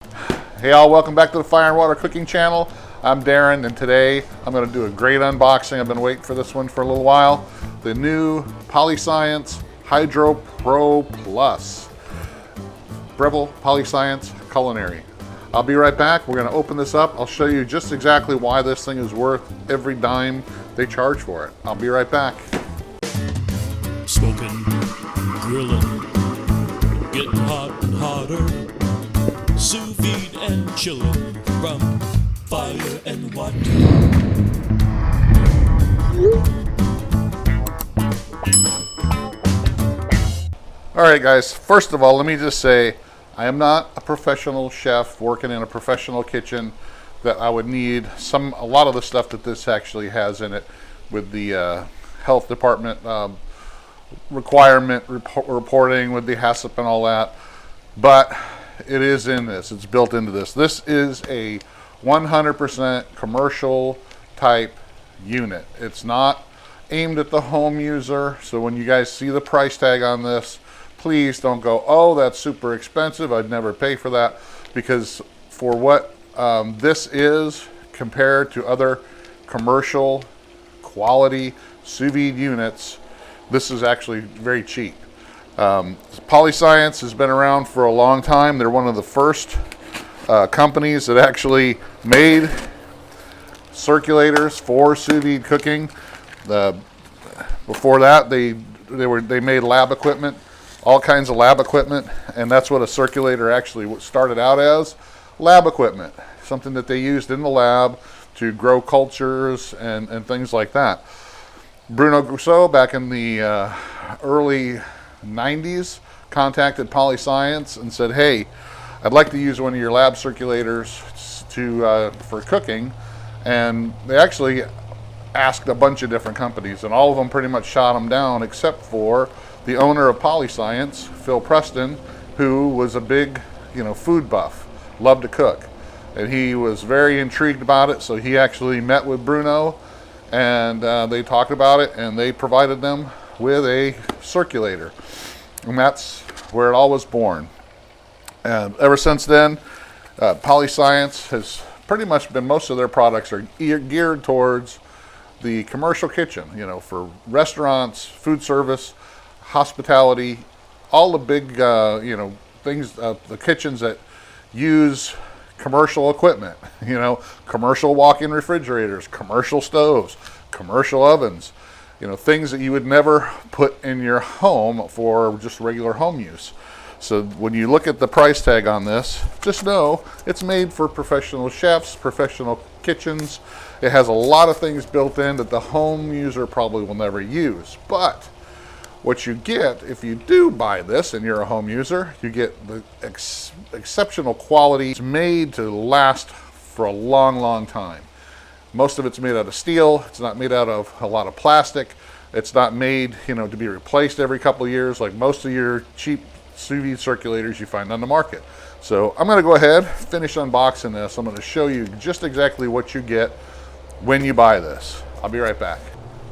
Hey all, welcome back to the Fire and Water Cooking Channel. I'm Darren, and today I'm going to do a great unboxing. I've been waiting for this one for a little while. The new PolyScience HydroPro Plus. Breville PolyScience Culinary. I'll be right back. We're going to open this up. I'll show you just exactly why this thing is worth every dime they charge for it. I'll be right back. Smoking, grilling, getting hot and hotter. Sous vide and chilling from fire and water. All right, guys. First of all, let me just say I am not a professional chef working in a professional kitchen that I would need a lot of the stuff that this actually has in it with the health department requirement reporting with the HACCP and all that. But it is in this. It's built into this. This is a 100% commercial type unit. It's not aimed at the home user. So when you guys see the price tag on this, please don't go, oh, that's super expensive. I'd never pay for that. Because for what this is compared to other commercial quality sous vide units, this is actually very cheap. PolyScience has been around for a long time. They're one of the first companies that actually made circulators for sous vide cooking. Before that, they made lab equipment, all kinds of lab equipment, and that's what a circulator actually started out as, lab equipment, something that they used in the lab to grow cultures and things like that. Bruno Grousseau, back in the early 90s, contacted PolyScience and said, hey, I'd like to use one of your lab circulators for cooking. And they actually asked a bunch of different companies, and all of them pretty much shot them down except for the owner of PolyScience, Phil Preston, who was a big food buff, loved to cook, and he was very intrigued about it. So he actually met with Bruno, and they talked about it, and they provided them with a circulator, and that's where it all was born. And ever since then, PolyScience has pretty much been, most of their products are geared towards the commercial kitchen, for restaurants, food service, hospitality, all the big things, the kitchens that use commercial equipment, commercial walk-in refrigerators, commercial stoves, commercial ovens, things that you would never put in your home for just regular home use. So when you look at the price tag on this, just know it's made for professional chefs, professional kitchens. It has a lot of things built in that the home user probably will never use. But what you get if you do buy this and you're a home user, you get the exceptional quality. It's made to last for a long, long time. Most of it's made out of steel. It's not made out of a lot of plastic. It's not made, to be replaced every couple of years like most of your cheap sous vide circulators you find on the market. So I'm going to go ahead, finish unboxing this. I'm going to show you just exactly what you get when you buy this. I'll be right back.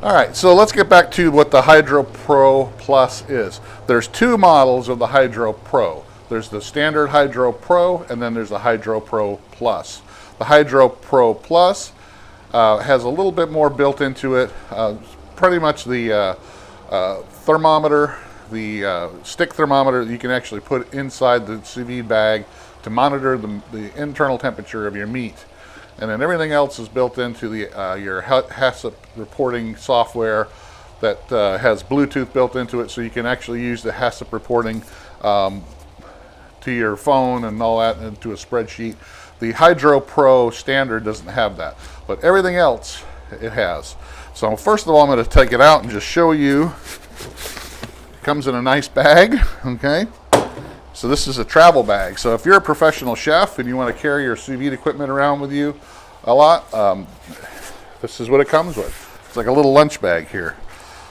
All right, so let's get back to what the HydroPro Plus is. There's two models of the HydroPro. There's the standard HydroPro, and then there's the HydroPro Plus. The HydroPro Plus has a little bit more built into it. Pretty much the thermometer, the stick thermometer that you can actually put inside the sous vide bag to monitor the internal temperature of your meat. And then everything else is built into your HACCP reporting software that has Bluetooth built into it, so you can actually use the HACCP reporting to your phone and all that into a spreadsheet. The HydroPro standard doesn't have that, but everything else it has. So first of all, I'm going to take it out and just show you. It comes in a nice bag, okay? So this is a travel bag. So if you're a professional chef and you want to carry your sous vide equipment around with you a lot, this is what it comes with. It's like a little lunch bag here.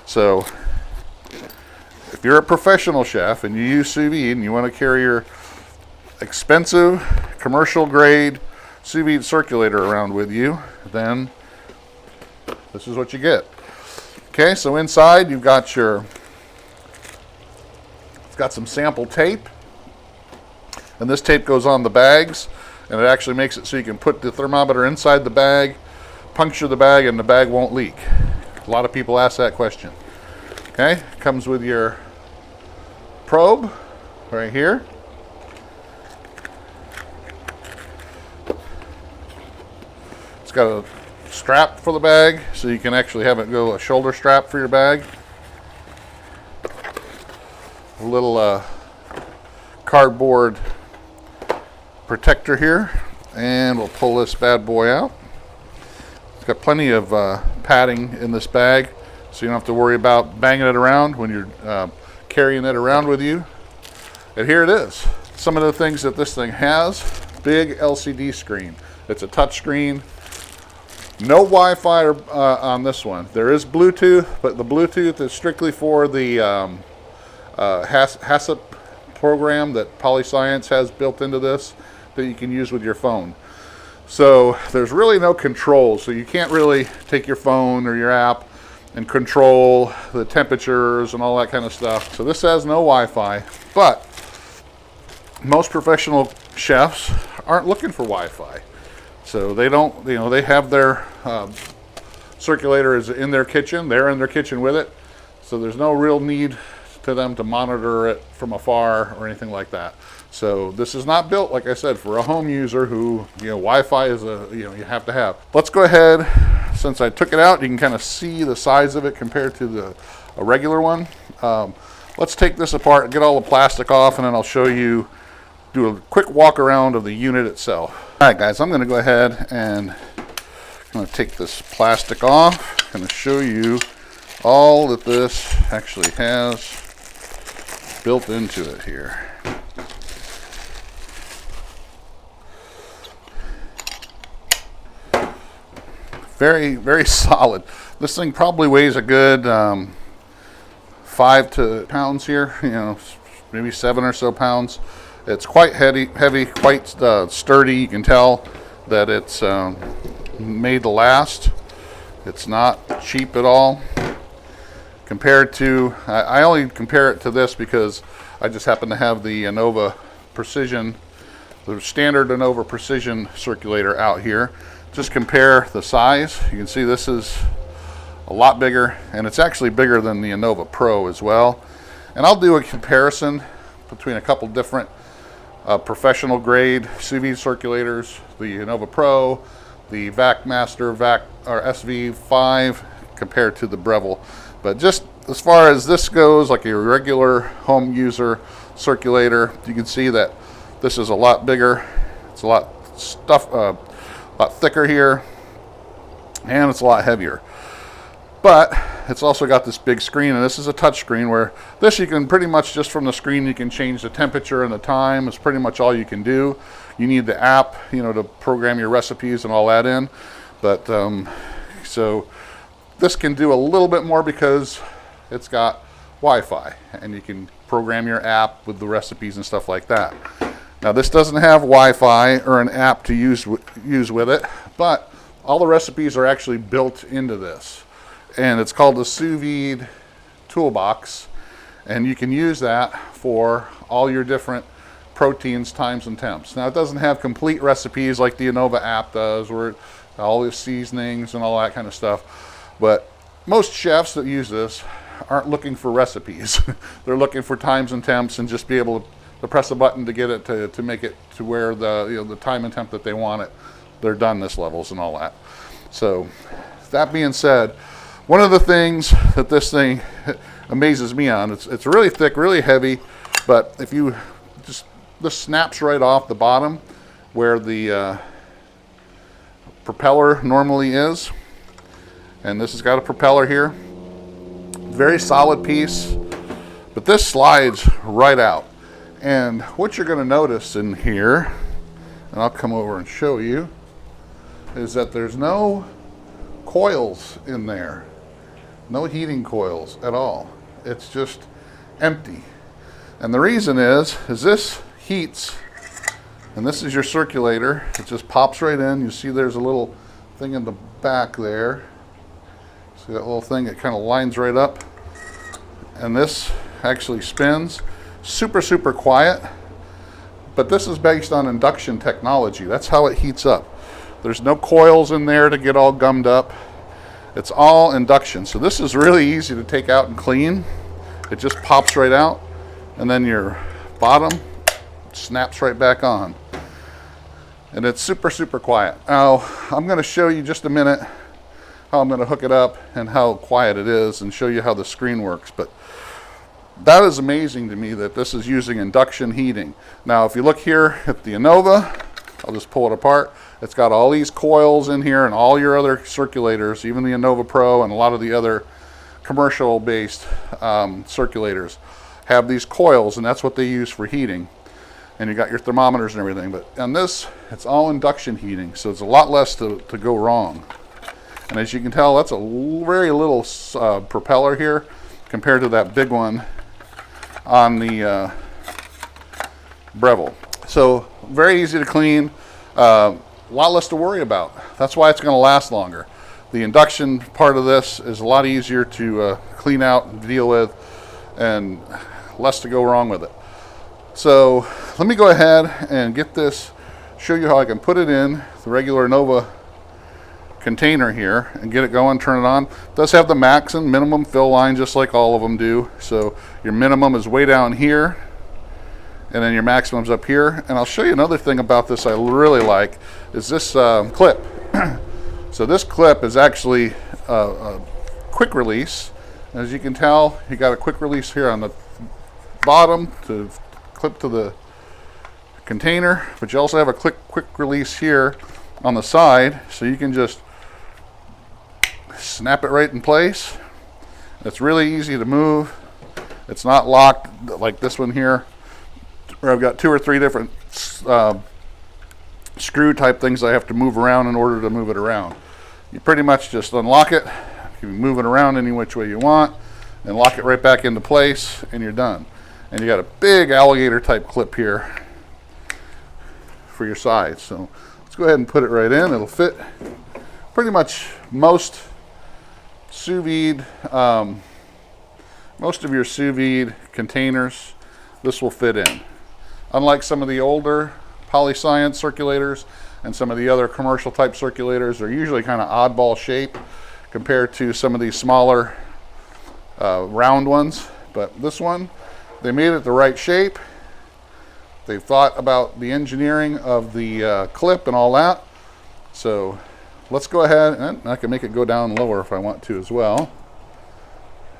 So if you're a professional chef and you use sous vide and you want to carry your expensive commercial grade sous vide circulator around with you, then this is what you get. Okay, so inside you've got it's got some sample tape. And this tape goes on the bags, and it actually makes it so you can put the thermometer inside the bag, puncture the bag, and the bag won't leak. A lot of people ask that question. Okay, comes with your probe right here. It's got a strap for the bag, so you can actually have it go a shoulder strap for your bag. A little cardboard protector here, and we'll pull this bad boy out. It's got plenty of padding in this bag, so you don't have to worry about banging it around when you're carrying it around with you. And here it is. Some of the things that this thing has: big LCD screen. It's a touch screen. No Wi-Fi on this one. There is Bluetooth, but the Bluetooth is strictly for the HACCP program that PolyScience has built into this that you can use with your phone. So there's really no controls, so you can't really take your phone or your app and control the temperatures and all that kind of stuff. So this has no Wi-Fi, but most professional chefs aren't looking for Wi-Fi. So they don't, they have their circulator is in their kitchen. They're in their kitchen with it. So there's no real need to them to monitor it from afar or anything like that. So this is not built, like I said, for a home user who, Wi-Fi is you have to have. Let's go ahead, since I took it out, you can kind of see the size of it compared to a regular one. Let's take this apart and get all the plastic off, and then I'll show you, do a quick walk around of the unit itself. All right, guys, I'm going to go ahead and I'm going to take this plastic off. I'm going to show you all that this actually has built into it here. Very, very solid. This thing probably weighs a good 5 pounds here, maybe 7 or so pounds. It's quite heavy, quite sturdy. You can tell that it's made to last. It's not cheap at all. Compared to, I only compare it to this because I just happen to have the Innova Precision, the standard Innova Precision circulator out here. Just compare the size. You can see this is a lot bigger, and it's actually bigger than the Innova Pro as well. And I'll do a comparison between a couple different professional grade sous vide circulators, the Innova Pro, the VacMaster SV5 compared to the Breville. But just as far as this goes, like a regular home user circulator, you can see that this is a lot bigger. It's a lot thicker here, and it's a lot heavier. But it's also got this big screen, and this is a touch screen where this you can pretty much just from the screen you can change the temperature and the time. It's pretty much all you can do. You need the app, to program your recipes and all that in. But so this can do a little bit more because it's got Wi-Fi, and you can program your app with the recipes and stuff like that. Now this doesn't have Wi-Fi or an app to use with it, but all the recipes are actually built into this. And it's called the Sous Vide TollBox, and you can use that for all your different proteins, times, and temps. Now it doesn't have complete recipes like the Innova app does, where all the seasonings and all that kind of stuff. But most chefs that use this aren't looking for recipes. They're looking for times and temps, and just be able to press a button to get it to make it to where the time and temp that they want it. They're done this levels and all that. So that being said, one of the things that this thing amazes me on, it's really thick, really heavy, but if you this snaps right off the bottom where the propeller normally is, and this has got a propeller here. Very solid piece, but this slides right out. And what you're going to notice in here, and I'll come over and show you, is that there's no coils in there. No heating coils at all. It's just empty. And the reason is this heats, and this is your circulator. It just pops right in. You see there's a little thing in the back there. See that little thing? It kind of lines right up. And this actually spins. Super, super quiet. But this is based on induction technology. That's how it heats up. There's no coils in there to get all gummed up. It's all induction. So this is really easy to take out and clean. It just pops right out, and then your bottom snaps right back on. And it's super, super quiet. Now, I'm going to show you just a minute how I'm going to hook it up and how quiet it is, and show you how the screen works. But that is amazing to me that this is using induction heating. Now, if you look here at the Innova, I'll just pull it apart. It's got all these coils in here, and all your other circulators, even the Innova Pro and a lot of the other commercial-based circulators, have these coils, and that's what they use for heating. And you got your thermometers and everything. But on this, it's all induction heating, so it's a lot less to go wrong. And as you can tell, that's a very little propeller here compared to that big one on the Breville. So very easy to clean, a lot less to worry about. That's why it's going to last longer. The induction part of this is a lot easier to clean out and deal with, and less to go wrong with it. So let me go ahead and get this, show you how I can put it in the regular Innova container here and get it going, turn it on. It does have the max and minimum fill line, just like all of them do. So your minimum is way down here, and then your maximum's up here. And I'll show you another thing about this I really like, is this clip. So this clip is actually a quick release. As you can tell, you got a quick release here on the bottom to clip to the container, but you also have a quick release here on the side, so you can just snap it right in place. It's really easy to move. It's not locked like this one here, where I've got 2 or 3 different screw type things I have to move around in order to move it around. You pretty much just unlock it, you can move it around any which way you want, and lock it right back into place, and you're done. And you got a big alligator type clip here for your sides. So let's go ahead and put it right in. It'll fit pretty much most sous vide, most of your sous vide containers. This will fit in. Unlike some of the older PolyScience circulators and some of the other commercial type circulators, they're usually kind of oddball shape compared to some of these smaller round ones. But this one, they made it the right shape. They've thought about the engineering of the clip and all that. So let's go ahead, and I can make it go down lower if I want to as well.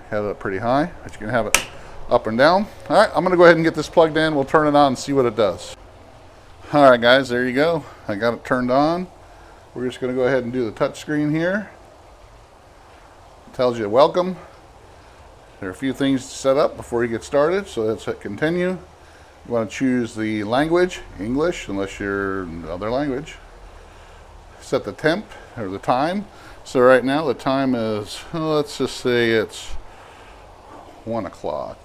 Have it pretty high, but you can have it up and down. All right, I'm gonna go ahead and get this plugged in. We'll turn it on and see what it does. All right, guys, there you go. I got it turned on. We're just gonna go ahead and do the touch screen here. It tells you welcome. There are a few things to set up before you get started, so let's hit continue. You want to choose the language, English, unless you're another language. Set the temp, or the time. So right now the time is, let's just say it's 1 o'clock.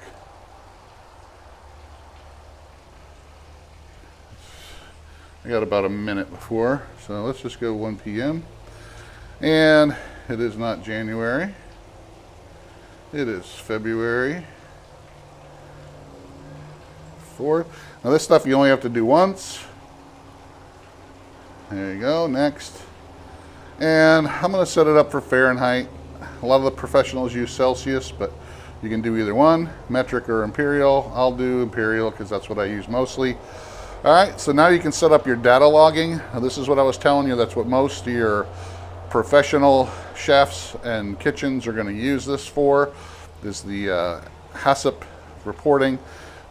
I got about a minute before, so let's just go 1 p.m. And it is not January. It is February 4th. Now this stuff you only have to do once. There you go, next. And I'm going to set it up for Fahrenheit. A lot of the professionals use Celsius, but you can do either one, metric or imperial. I'll do imperial because that's what I use mostly. All right, so now you can set up your data logging. Now, this is what I was telling you, that's what most of your professional chefs and kitchens are going to use this for, is the HACCP reporting.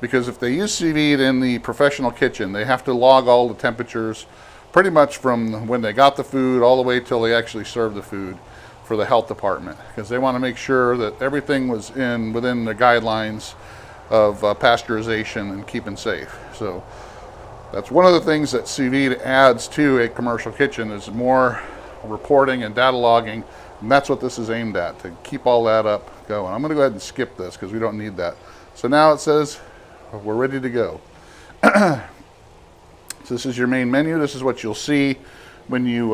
Because if they use sous vide in the professional kitchen, they have to log all the temperatures pretty much from when they got the food all the way till they actually serve the food for the health department, because they want to make sure that everything was within the guidelines of pasteurization and keeping safe. So that's one of the things that sous vide adds to a commercial kitchen, is more reporting and data logging, and that's what this is aimed at, to keep all that up going. I'm going to go ahead and skip this because we don't need that. So now it says we're ready to go. So this is your main menu. This is what you'll see when you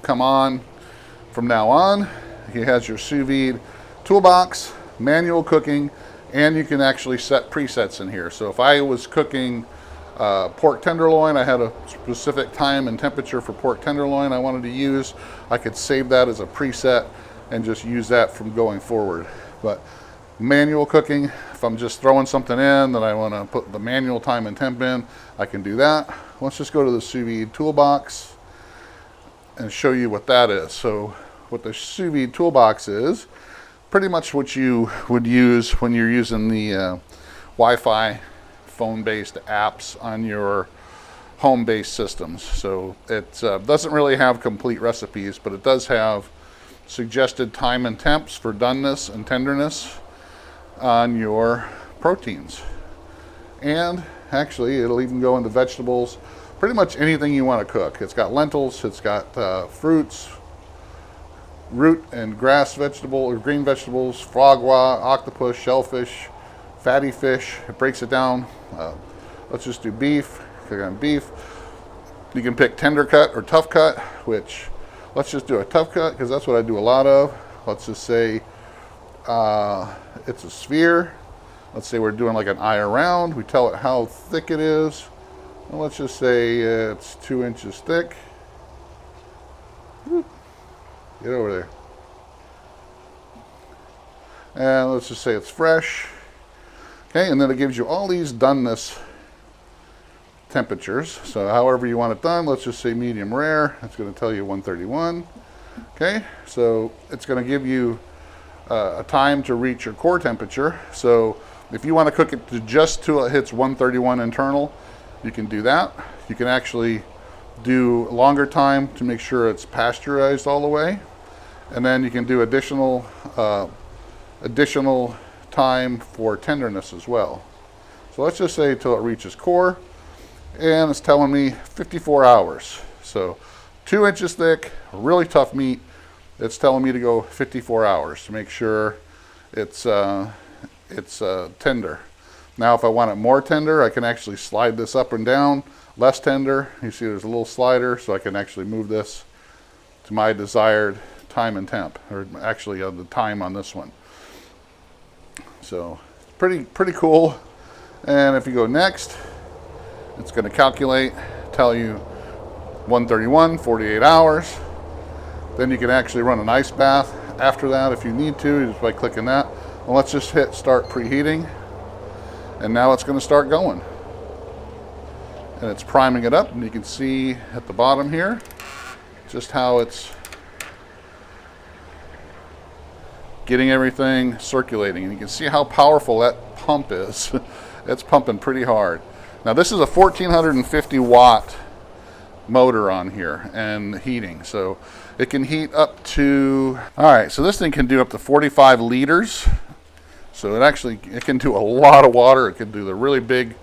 come on. From now on, it has your sous vide toolbox, manual cooking, and you can actually set presets in here. So if I was cooking pork tenderloin. I had a specific time and temperature for pork tenderloin I wanted to use. I could save that as a preset and just use that from going forward. But manual cooking, if I'm just throwing something in that I want to put the manual time and temp in, I can do that. Let's just go to the Sous Vide TollBox and show you what that is. So what the Sous Vide TollBox is, pretty much what you would use when you're using the Wi-Fi phone-based apps on your home-based systems. So it doesn't really have complete recipes, but it does have suggested time and temps for doneness and tenderness on your proteins. And actually, it'll even go into vegetables, pretty much anything you want to cook. It's got lentils, it's got fruits, root and grass vegetable or green vegetables, foie gras, octopus, shellfish, fatty fish. It breaks it down. Let's just do beef. Click on beef. You can pick tender cut or tough cut, which let's just do a tough cut because that's what I do a lot of. Let's just say it's a sphere. Let's say we're doing like an eye around. We tell it how thick it is. And let's just say it's 2 inches thick. Get over there. And let's just say it's fresh. Okay, and then it gives you all these doneness temperatures. So however you want it done, let's just say medium rare. It's going to tell you 131. Okay, so it's going to give you a time to reach your core temperature. So if you want to cook it to just till it hits 131 internal, you can do that. You can actually do longer time to make sure it's pasteurized all the way. And then you can do additional time for tenderness as well. So let's just say till it reaches core, and it's telling me 54 hours. So 2 inches thick, really tough meat. It's telling me to go 54 hours to make sure it's tender. Now if I want it more tender, I can actually slide this up and down. Less tender, you see there's a little slider, so I can actually move this to my desired time and temp, or actually the time on this one. So pretty cool. And if you go next, it's going to calculate, tell you 131, 48 hours. Then you can actually run an ice bath after that if you need to, just by clicking that. And let's just hit start preheating. And now it's going to start going. And it's priming it up, and you can see at the bottom here just how it's getting everything circulating. And you can see how powerful that pump is. It's pumping pretty hard. Now this is a 1450 watt motor on here and heating, so it can heat up to, all right, so this thing can do up to 45 liters. So it can do a lot of water. It can do the really big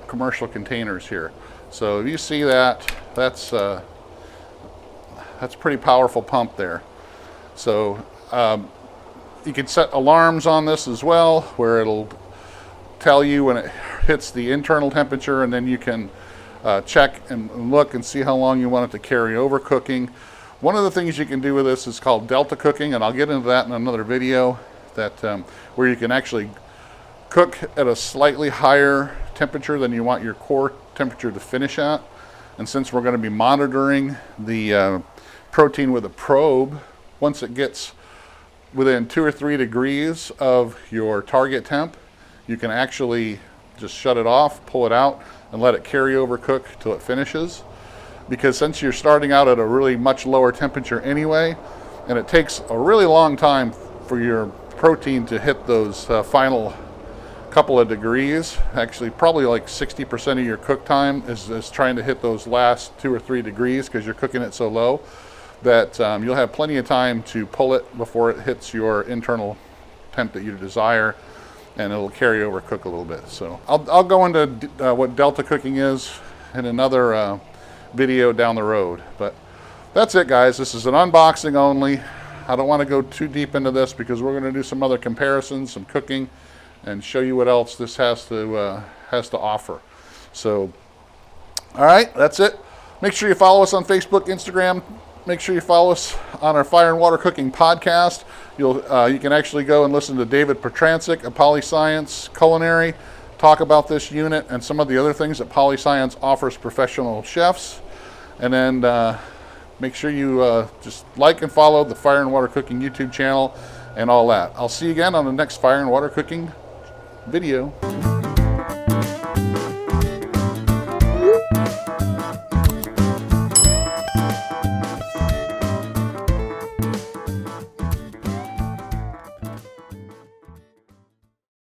commercial containers here. So if you see that, that's pretty powerful pump there. So you can set alarms on this as well, where it'll tell you when it hits the internal temperature, and then you can check and look and see how long you want it to carry over cooking. One of the things you can do with this is called delta cooking, and I'll get into that in another video, that where you can actually cook at a slightly higher temperature than you want your core temperature to finish at. And since we're going to be monitoring the protein with a probe, once it gets within 2 or 3 degrees of your target temp, you can actually just shut it off, pull it out, and let it carry over cook till it finishes. Because since you're starting out at a really much lower temperature anyway, and it takes a really long time for your protein to hit those final couple of degrees, actually probably like 60% of your cook time is trying to hit those last 2 or 3 degrees, because you're cooking it so low that you'll have plenty of time to pull it before it hits your internal temp that you desire, and it'll carry over cook a little bit. So I'll go into what delta cooking is in another video down the road. But that's it, guys. This is an unboxing only. I don't want to go too deep into this because we're going to do some other comparisons, some cooking, and show you what else this has to offer. So, all right, that's it. Make sure you follow us on Facebook, Instagram. Make sure you follow us on our Fire and Water Cooking podcast. You can actually go and listen to David Petrancic of PolyScience Culinary talk about this unit and some of the other things that PolyScience offers professional chefs. And then make sure you just like and follow the Fire and Water Cooking YouTube channel and all that. I'll see you again on the next Fire and Water Cooking video.